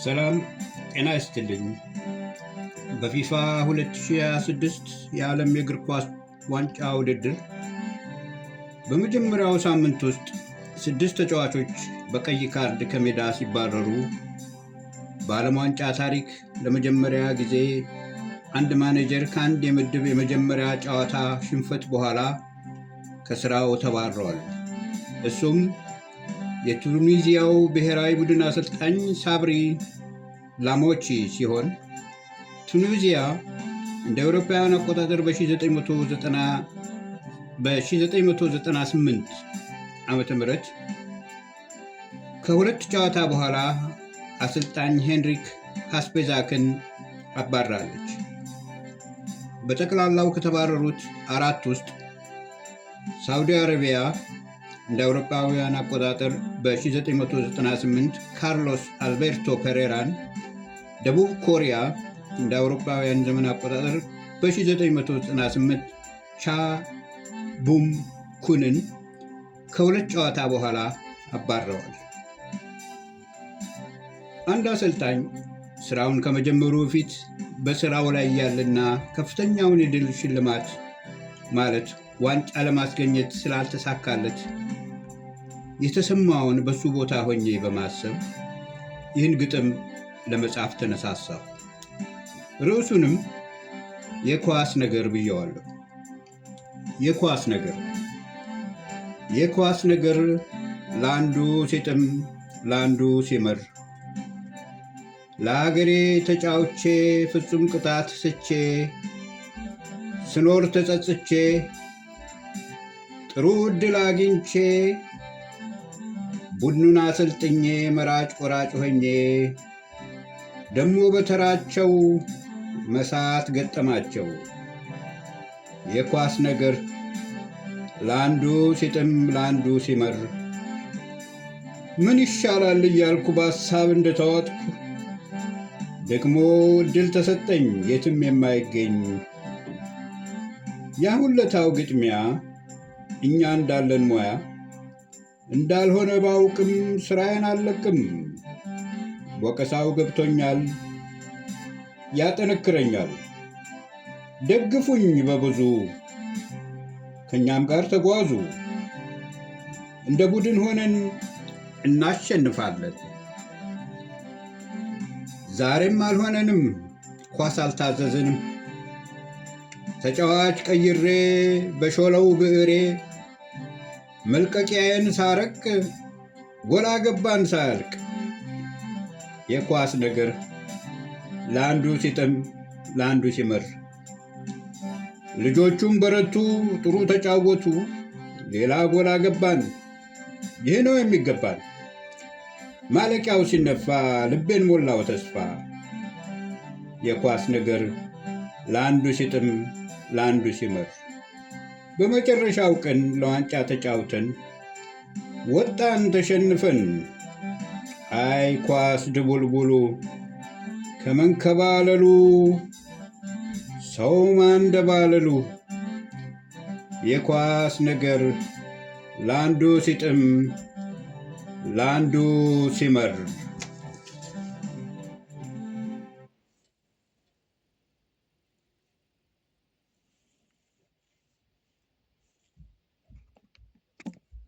ሰላም ጤና ይስጥልኝ። በፊፋ 2026 የዓለም የእግር ኳስ ዋንጫ ውድድር በመጀመሪያው ሳምንት ውስጥ 6 ተጫዋቾች በቀይ ካርድ ከሜዳ ሲባረሩ በዓለም ዋንጫ ታሪክ ለመጀመሪያ ጊዜ አንድ ማኔጀር ከአንድ የምድብ የመጀመሪያ ጨዋታ ሽንፈት በኋላ ከስራው ተባረዋል። እሱም የቱኒዚያው ብሔራዊ ቡድን አሰልጣኝ ሳብሪ ላሞቺ ሲሆን ቱኒዚያ እንደ አውሮፓውያን አቆጣጠር በ1998 ዓመተ ምህረት ከሁለት ጨዋታ በኋላ አሰልጣኝ ሄንሪክ ሃስፔዛክን አባራለች። በጠቅላላው ከተባረሩት አራት ውስጥ ሳውዲ አረቢያ እንደ አውሮፓውያን አቆጣጠር በ1998 ካርሎስ አልቤርቶ ፔሬራን፣ ደቡብ ኮሪያ እንደ አውሮፓውያን ዘመን አቆጣጠር በ1998 ቻ ቡም ኩንን ከሁለት ጨዋታ በኋላ አባረዋል። አንድ አሰልጣኝ ስራውን ከመጀመሩ በፊት በስራው ላይ ያለና ከፍተኛውን የድል ሽልማት ማለት ዋንጫ ለማስገኘት ስላልተሳካለት የተሰማውን በሱ ቦታ ሆኜ በማሰብ ይህን ግጥም ለመጻፍ ተነሳሳሁ። ርዕሱንም የኳስ ነገር ብየዋለሁ። የኳስ ነገር ለአንዱ ሲጥም ለአንዱ ሲመር፣ ለአገሬ ተጫውቼ ፍጹም ቅጣት ስቼ ስኖር ተጸጽቼ ጥሩ ዕድል አግኝቼ ቡድኑን አሰልጥኜ መራጭ ቆራጭ ሆኜ ደሞ በተራቸው መሳት ገጠማቸው። የኳስ ነገር ለአንዱ ሲጥም ለአንዱ ሲመር፣ ምን ይሻላል እያልኩ በሐሳብ እንደተዋጥኩ ደግሞ ዕድል ተሰጠኝ የትም የማይገኝ። ያሁለታው ግጥሚያ እኛ እንዳለን ሙያ እንዳልሆነ ባውቅም ስራዬን አልለቅም። ወቀሳው ገብቶኛል ያጠነክረኛል። ደግፉኝ በብዙ ከእኛም ጋር ተጓዙ፣ እንደ ቡድን ሆነን እናሸንፋለን። ዛሬም አልሆነንም፣ ኳስ አልታዘዝንም። ተጫዋች ቀይሬ በሾለው ብዕሬ መልቀቂያዬን ሳረቅ ጎላ ገባን ሳያልቅ። የኳስ ነገር ለአንዱ ሲጥም ለአንዱ ሲመር፣ ልጆቹም በረቱ ጥሩ ተጫወቱ፣ ሌላ ጎላ ገባን። ይህ ነው የሚገባን። ማለቂያው ሲነፋ ልቤን ሞላው ተስፋ። የኳስ ነገር ለአንዱ ሲጥም ለአንዱ ሲመር፣ በመጨረሻው ቀን ለዋንጫ ተጫውተን ወጣን ተሸንፈን። አይ ኳስ ድቡልቡሉ ከመንከባለሉ ሰው ማንደባለሉ። የኳስ ነገር ለአንዱ ሲጥም ለአንዱ ሲመር